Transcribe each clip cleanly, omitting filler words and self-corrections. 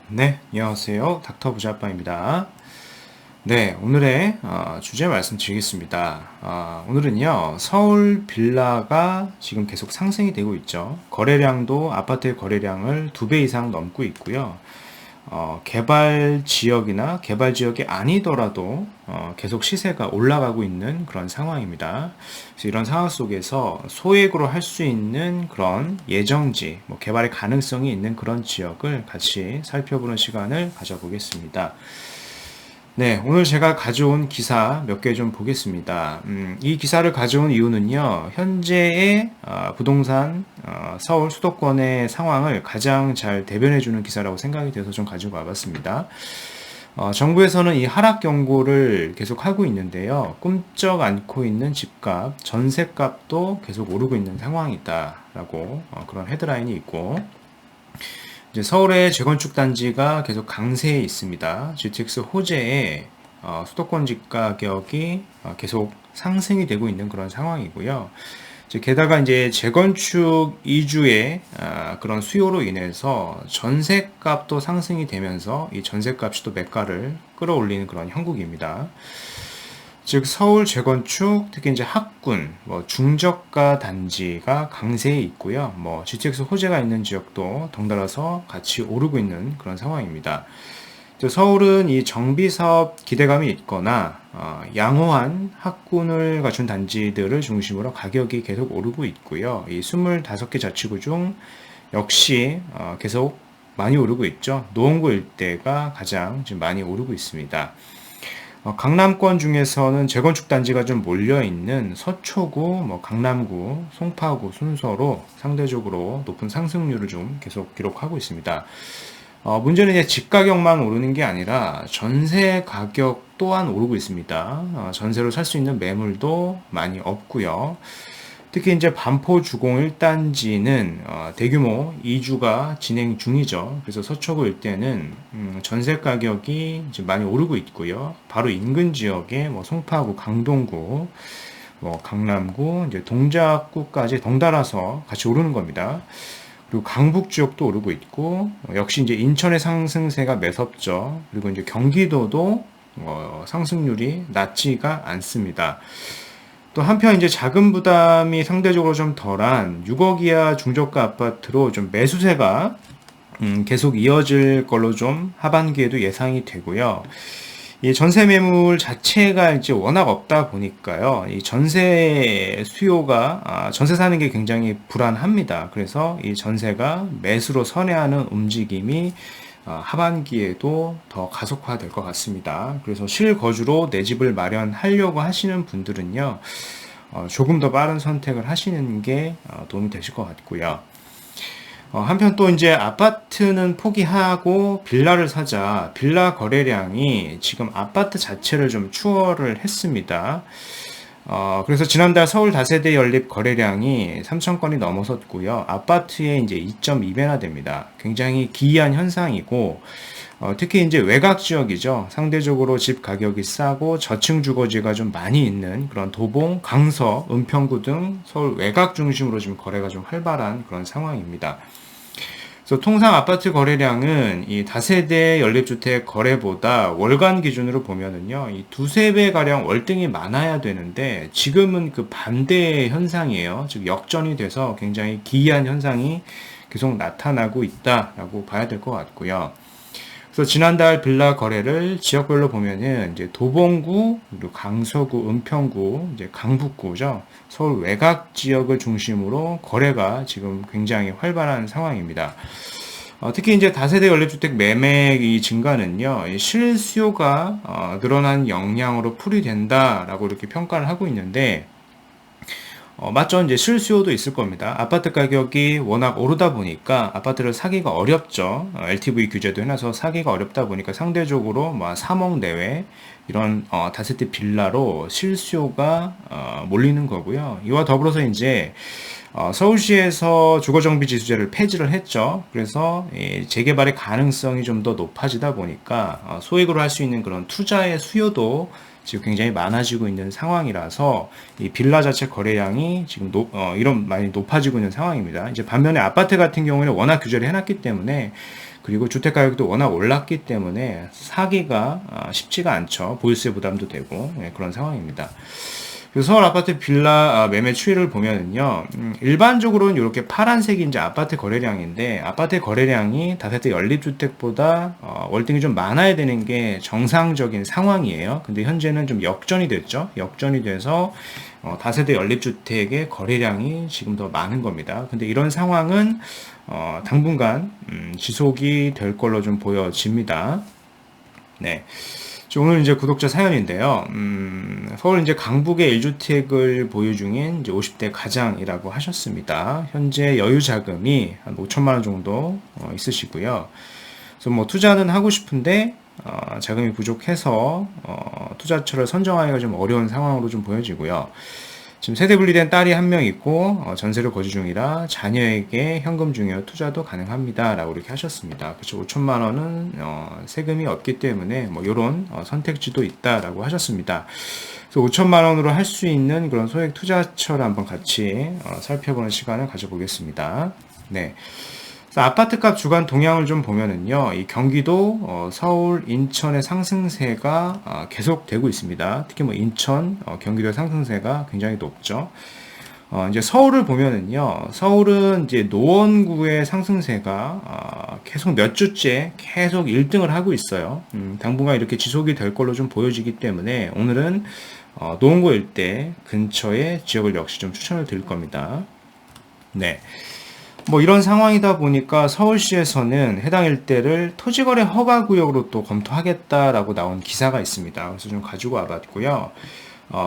네, 안녕하세요. 닥터 부자빠입니다. 네, 오늘의 주제 말씀드리겠습니다. 오늘은요, 서울 빌라가 지금 계속 상승이 되고 있죠. 거래량도 아파트의 거래량을 2배 이상 넘고 있고요. 개발 지역이나 개발 지역이 아니더라도 계속 시세가 올라가고 있는 그런 상황입니다. 그래서 이런 상황 속에서 소액으로 할 수 있는 그런 예정지, 뭐 개발의 가능성이 있는 그런 지역을 같이 살펴보는 시간을 가져보겠습니다. 네, 오늘 제가 가져온 기사 몇 개 좀 보겠습니다. 이 기사를 가져온 이유는요, 현재의 부동산 서울 수도권의 상황을 가장 잘 대변해주는 기사라고 생각이 돼서 좀 가지고 와봤습니다. 정부에서는 이 하락 경고를 계속 하고 있는데요, 꿈쩍 않고 있는 집값, 전세값도 계속 오르고 있는 상황이다라고 그런 헤드라인이 있고, 이제 서울의 재건축 단지가 계속 강세에 있습니다. GTX 호재에 수도권 집 가격이 계속 상승이 되고 있는 그런 상황이고요. 게다가 이제 재건축 이주의 그런 수요로 인해서 전세값도 상승이 되면서 이 전세값이 또 매가를 끌어올리는 그런 형국입니다. 즉 서울 재건축 특히 이제 학군, 뭐 중저가 단지가 강세에 있고요. 뭐 GTX 호재가 있는 지역도 덩달아서 같이 오르고 있는 그런 상황입니다. 서울은 이 정비 사업 기대감이 있거나 양호한 학군을 갖춘 단지들을 중심으로 가격이 계속 오르고 있고요. 이 25개 자치구 중 역시 계속 많이 오르고 있죠. 노원구 일대가 가장 지금 많이 오르고 있습니다. 강남권 중에서는 재건축 단지가 좀 몰려있는 서초구, 뭐 강남구, 송파구 순서로 상대적으로 높은 상승률을 좀 계속 기록하고 있습니다. 문제는 이제 집 가격만 오르는 게 아니라 전세 가격 또한 오르고 있습니다. 전세로 살 수 있는 매물도 많이 없고요. 특히 이제 반포 주공 1단지는 대규모 이주가 진행 중이죠. 그래서 서초구 일대는 전세 가격이 지금 많이 오르고 있고요. 바로 인근 지역에 뭐 송파구, 강동구, 뭐 강남구, 이제 동작구까지 덩달아서 같이 오르는 겁니다. 그리고 강북 지역도 오르고 있고 역시 이제 인천의 상승세가 매섭죠. 그리고 이제 경기도도 상승률이 낮지가 않습니다. 또 한편 이제 자금 부담이 상대적으로 좀 덜한 6억 이하 중저가 아파트로 좀 매수세가 계속 이어질 걸로 좀 하반기에도 예상이 되고요. 이 전세 매물 자체가 이제 워낙 없다 보니까요. 이 전세 수요가 전세 사는 게 굉장히 불안합니다. 그래서 이 전세가 매수로 선회하는 움직임이 하반기에도 더 가속화될 것 같습니다. 그래서 실거주로 내 집을 마련하려고 하시는 분들은요, 조금 더 빠른 선택을 하시는 게 도움이 되실 것 같고요. 한편 또 이제 아파트는 포기하고 빌라를 사자. 빌라 거래량이 지금 아파트 자체를 좀 추월을 했습니다. 그래서 지난달 서울 다세대 연립 거래량이 3,000건이 넘어섰고요. 아파트에 이제 2.2배나 됩니다. 굉장히 기이한 현상이고, 특히 이제 외곽 지역이죠. 상대적으로 집 가격이 싸고 저층 주거지가 좀 많이 있는 그런 도봉, 강서, 은평구 등 서울 외곽 중심으로 지금 거래가 좀 활발한 그런 상황입니다. 그래서 통상 아파트 거래량은 이 다세대 연립주택 거래보다 월간 기준으로 보면은요, 이 두세 배 가량 월등히 많아야 되는데 지금은 그 반대의 현상이에요. 즉 역전이 돼서 굉장히 기이한 현상이 계속 나타나고 있다라고 봐야 될 것 같고요. 그래서 지난달 빌라 거래를 지역별로 보면은 이제 도봉구, 그리고 강서구, 은평구, 이제 강북구죠. 서울 외곽 지역을 중심으로 거래가 지금 굉장히 활발한 상황입니다. 특히 이제 다세대 연립주택 매매 증가는요, 실수요가 늘어난 영향으로 풀이된다라고 이렇게 평가를 하고 있는데, 맞죠. 이제 실수요도 있을 겁니다. 아파트 가격이 워낙 오르다 보니까 아파트를 사기가 어렵죠. LTV 규제도 해놔서 사기가 어렵다 보니까 상대적으로 뭐 3억 내외 이런 다세대 빌라로 실수요가 몰리는 거고요. 이와 더불어서 이제 서울시에서 주거정비지수제를 폐지를 했죠. 그래서 재개발의 가능성이 좀 더 높아지다 보니까 소액으로 할 수 있는 그런 투자의 수요도 지금 굉장히 많아지고 있는 상황이라서 이 빌라 자체 거래량이 지금 이런 많이 높아지고 있는 상황입니다. 이제 반면에 아파트 같은 경우에는 워낙 규제를 해놨기 때문에 그리고 주택 가격도 워낙 올랐기 때문에 사기가 쉽지가 않죠. 보유세 부담도 되고 그런 상황입니다. 그래서 서울 아파트 빌라 매매 추이를 보면은요, 일반적으로는 이렇게 파란색이 이제 아파트 거래량인데, 아파트 거래량이 다세대 연립주택보다 월등히 좀 많아야 되는 게 정상적인 상황이에요. 근데 현재는 좀 역전이 됐죠. 역전이 돼서 다세대 연립주택의 거래량이 지금 더 많은 겁니다. 근데 이런 상황은 당분간 지속이 될 걸로 좀 보여집니다. 네. 오늘 이제 구독자 사연인데요. 서울 이제 강북에 1주택을 보유 중인 이제 50대 가장이라고 하셨습니다. 현재 여유 자금이 한 5천만 원 정도 있으시고요. 그래서 뭐 투자는 하고 싶은데 자금이 부족해서 투자처를 선정하기가 좀 어려운 상황으로 좀 보여지고요. 지금 세대 분리된 딸이 한 명 있고 전세를 거주 중이라 자녀에게 현금 중요 투자도 가능합니다 라고 이렇게 하셨습니다. 그렇죠. 5천만 원은 세금이 없기 때문에 뭐 이런 선택지도 있다라고 하셨습니다. 그래서 5천만 원으로 할 수 있는 그런 소액 투자처를 한번 같이 살펴보는 시간을 가져보겠습니다. 네. 아파트값 주간 동향을 좀 보면은요, 이 경기도, 서울, 인천의 상승세가 계속되고 있습니다. 특히 뭐 인천, 경기도의 상승세가 굉장히 높죠. 이제 서울을 보면은요, 서울은 이제 노원구의 상승세가 계속 몇 주째 계속 1등을 하고 있어요. 당분간 이렇게 지속이 될 걸로 좀 보여지기 때문에 오늘은 노원구 일대 근처의 지역을 역시 좀 추천을 드릴 겁니다. 네. 뭐 이런 상황이다 보니까 서울시에서는 해당 일대를 토지거래 허가구역으로 또 검토하겠다라고 나온 기사가 있습니다. 그래서 좀 가지고 와봤고요.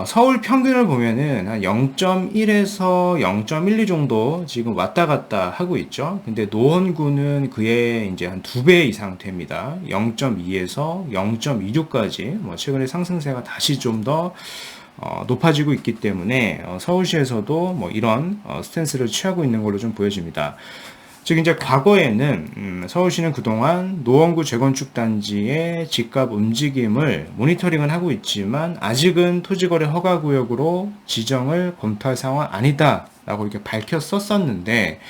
서울 평균을 보면은 한 0.1에서 0.12 정도 지금 왔다 갔다 하고 있죠. 근데 노원구는 그에 이제 한 2배 이상 됩니다. 0.2에서 0.26까지 뭐 최근에 상승세가 다시 좀 더 높아지고 있기 때문에 서울시에서도 뭐 이런 스탠스를 취하고 있는 걸로 좀 보여집니다. 즉 이제 과거에는 서울시는 그동안 노원구 재건축 단지의 집값 움직임을 모니터링은 하고 있지만 아직은 토지거래 허가구역으로 지정을 검토할 상황은 아니다라고 이렇게 밝혔었는데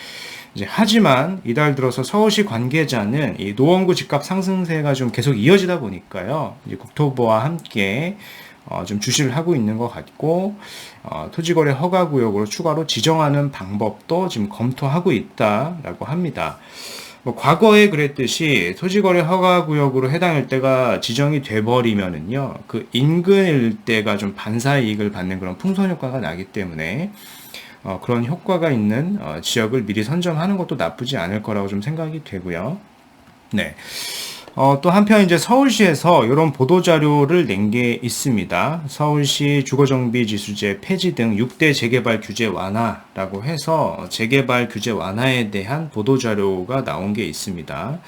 이제 하지만 이달 들어서 서울시 관계자는 이 노원구 집값 상승세가 좀 계속 이어지다 보니까요, 이제 국토부와 함께 좀 주시를 하고 있는 것 같고, 토지거래 허가구역으로 추가로 지정하는 방법도 지금 검토하고 있다라고 합니다. 뭐 과거에 그랬듯이 토지거래 허가구역으로 해당 일대가 지정이 돼버리면은요, 그 인근 일대가 좀 반사이익을 받는 그런 풍선 효과가 나기 때문에 그런 효과가 있는 지역을 미리 선정하는 것도 나쁘지 않을 거라고 좀 생각이 되고요. 네. 또 한편 이제 서울시에서 이런 보도자료를 낸 게 있습니다. 서울시 주거정비 지수제 폐지 등 6대 재개발 규제 완화라고 해서 재개발 규제 완화에 대한 보도자료가 나온 게 있습니다.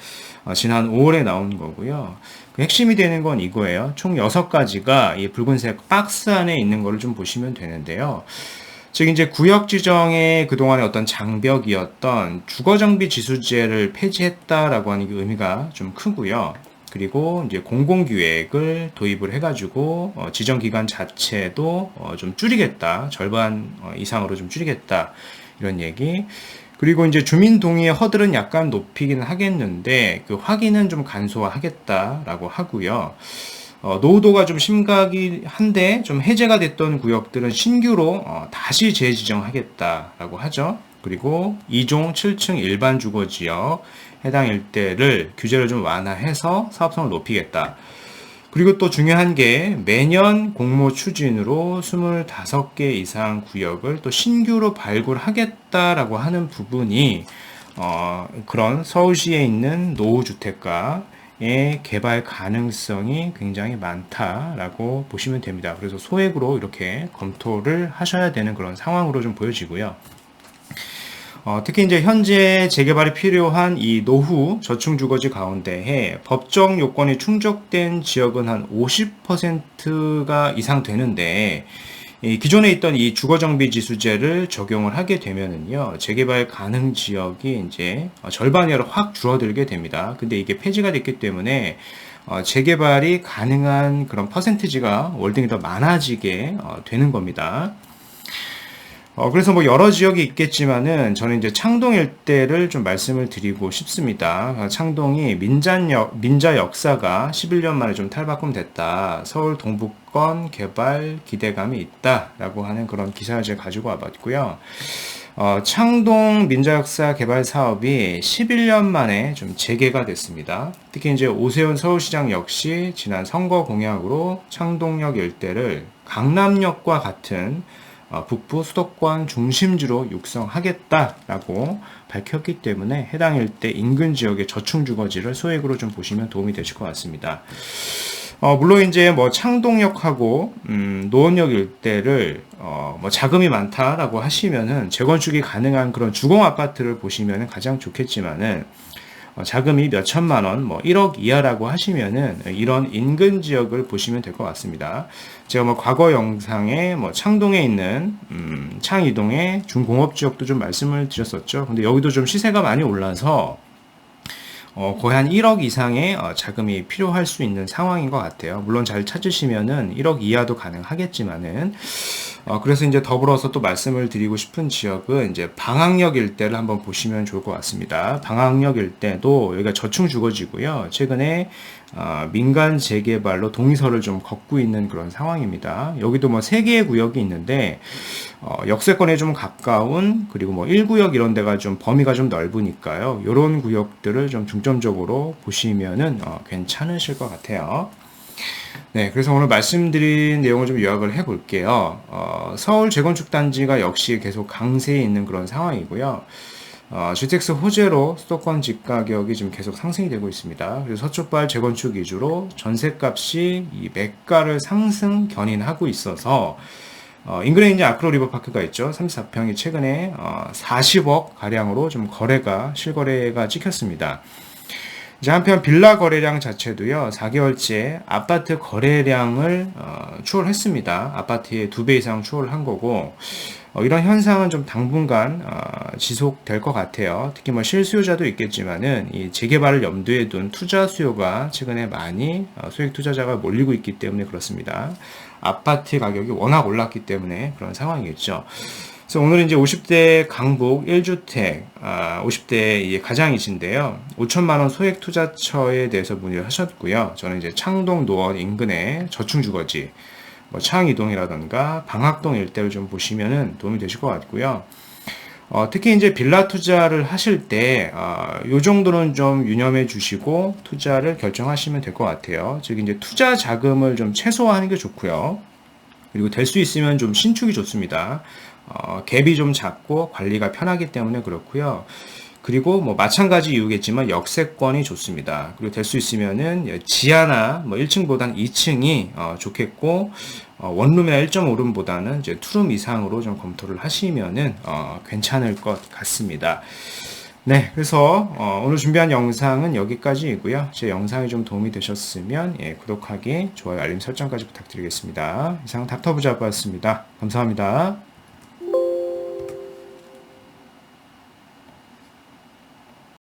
지난 5월에 나온 거고요. 그 핵심이 되는 건 이거예요. 총 6가지가 이 붉은색 박스 안에 있는 거를 좀 보시면 되는데요. 즉 이제 구역 지정의 그동안의 어떤 장벽이었던 주거정비 지수제를 폐지했다라고 하는 게 의미가 좀 크고요. 그리고 이제 공공기획을 도입을 해가지고 지정 기간 자체도 좀 줄이겠다, 절반 이상으로 좀 줄이겠다 이런 얘기. 그리고 이제 주민 동의의 허들은 약간 높이기는 하겠는데 그 확인은 좀 간소화하겠다라고 하고요. 노후도가 좀 심각이 한데 좀 해제가 됐던 구역들은 신규로 다시 재지정하겠다라고 하죠. 그리고 2종 7층 일반 주거지역 해당 일대를 규제를 좀 완화해서 사업성을 높이겠다. 그리고 또 중요한 게 매년 공모 추진으로 25개 이상 구역을 또 신규로 발굴하겠다라고 하는 부분이 그런 서울시에 있는 노후주택가 의 개발 가능성이 굉장히 많다라고 보시면 됩니다. 그래서 소액으로 이렇게 검토를 하셔야 되는 그런 상황으로 좀 보여지고요. 특히 이제 현재 재개발이 필요한 이 노후 저층 주거지 가운데에 법정 요건이 충족된 지역은 한 50%가 이상 되는데 이 기존에 있던 이 주거정비 지수제를 적용을 하게 되면은요, 재개발 가능 지역이 이제 절반이로 확 줄어들게 됩니다. 근데 이게 폐지가 됐기 때문에 재개발이 가능한 그런 퍼센티지가 월등히 더 많아지게 되는 겁니다. 그래서 뭐 여러 지역이 있겠지만은 저는 이제 창동 일대를 좀 말씀을 드리고 싶습니다. 창동이 민자 역사가 11년 만에 좀 탈바꿈됐다. 서울 동북권 개발 기대감이 있다라고 하는 그런 기사를 제가 가지고 와봤고요. 창동 민자역사 개발 사업이 11년 만에 좀 재개가 됐습니다. 특히 이제 오세훈 서울시장 역시 지난 선거 공약으로 창동역 일대를 강남역과 같은 북부 수도권 중심지로 육성하겠다라고 밝혔기 때문에 해당 일대 인근 지역의 저층 주거지를 소액으로 좀 보시면 도움이 되실 것 같습니다. 물론 이제 뭐 창동역하고 노원역 일대를 뭐 자금이 많다라고 하시면은 재건축이 가능한 그런 주공 아파트를 보시면은 가장 좋겠지만은 자금이 몇 천만 원, 뭐 1억 이하라고 하시면은 이런 인근 지역을 보시면 될 것 같습니다. 제가 뭐 과거 영상에 뭐 창동에 있는 창이동의 중공업 지역도 좀 말씀을 드렸었죠. 근데 여기도 좀 시세가 많이 올라서 거의 한 1억 이상의 자금이 필요할 수 있는 상황인 것 같아요. 물론 잘 찾으시면은 1억 이하도 가능하겠지만은 그래서 이제 더불어서 또 말씀을 드리고 싶은 지역은 이제 방학역 일대를 한번 보시면 좋을 것 같습니다. 방학역 일대도 여기가 저층 주거지고요. 최근에 민간 재개발로 동의서를 좀 걷고 있는 그런 상황입니다. 여기도 뭐 3개의 구역이 있는데 역세권에 좀 가까운 그리고 뭐 1구역 이런 데가 좀 범위가 좀 넓으니까요. 이런 구역들을 좀 중점적으로 보시면은 괜찮으실 것 같아요. 네, 그래서 오늘 말씀드린 내용을 좀 요약을 해볼게요. 서울 재건축 단지가 역시 계속 강세에 있는 그런 상황이고요. GTX 호재로 수도권 집 가격이 지금 계속 상승이 되고 있습니다. 그래서 서초발 재건축 위주로 전세값이 이 매가를 상승 견인하고 있어서 인근에 이제 아크로 리버파크가 있죠. 34평이 최근에 40억 가량으로 좀 실거래가 찍혔습니다. 이제 한편 빌라 거래량 자체도요, 4개월째 아파트 거래량을 추월했습니다. 아파트의 2배 이상 추월한 거고, 이런 현상은 좀 당분간 지속될 것 같아요. 특히 뭐 실수요자도 있겠지만은 이 재개발을 염두에 둔 투자 수요가 최근에 많이 소액 투자자가 몰리고 있기 때문에 그렇습니다. 아파트 가격이 워낙 올랐기 때문에 그런 상황이겠죠. 그래서 오늘은 이제 50대 강북 1주택, 50대 가장이신데요. 5천만 원 소액 투자처에 대해서 문의를 하셨고요. 저는 이제 창동 노원 인근의 저층 주거지, 뭐 창이동이라던가 방학동 일대를 좀 보시면은 도움이 되실 것 같고요. 특히 이제 빌라 투자를 하실 때, 요 정도는 좀 유념해 주시고 투자를 결정하시면 될 것 같아요. 즉, 이제 투자 자금을 좀 최소화하는 게 좋고요. 그리고 될 수 있으면 좀 신축이 좋습니다. 갭이 좀 작고 관리가 편하기 때문에 그렇고요. 그리고 뭐 마찬가지 이유겠지만 역세권이 좋습니다. 그리고 될 수 있으면은 지하나 뭐 1층보다는 2층이 좋겠고 원룸이나 1.5룸보다는 이제 투룸 이상으로 좀 검토를 하시면은 괜찮을 것 같습니다. 네, 그래서 오늘 준비한 영상은 여기까지이고요. 제 영상이 좀 도움이 되셨으면 구독하기, 좋아요, 알림 설정까지 부탁드리겠습니다. 이상 닥터부자였습니다. 감사합니다.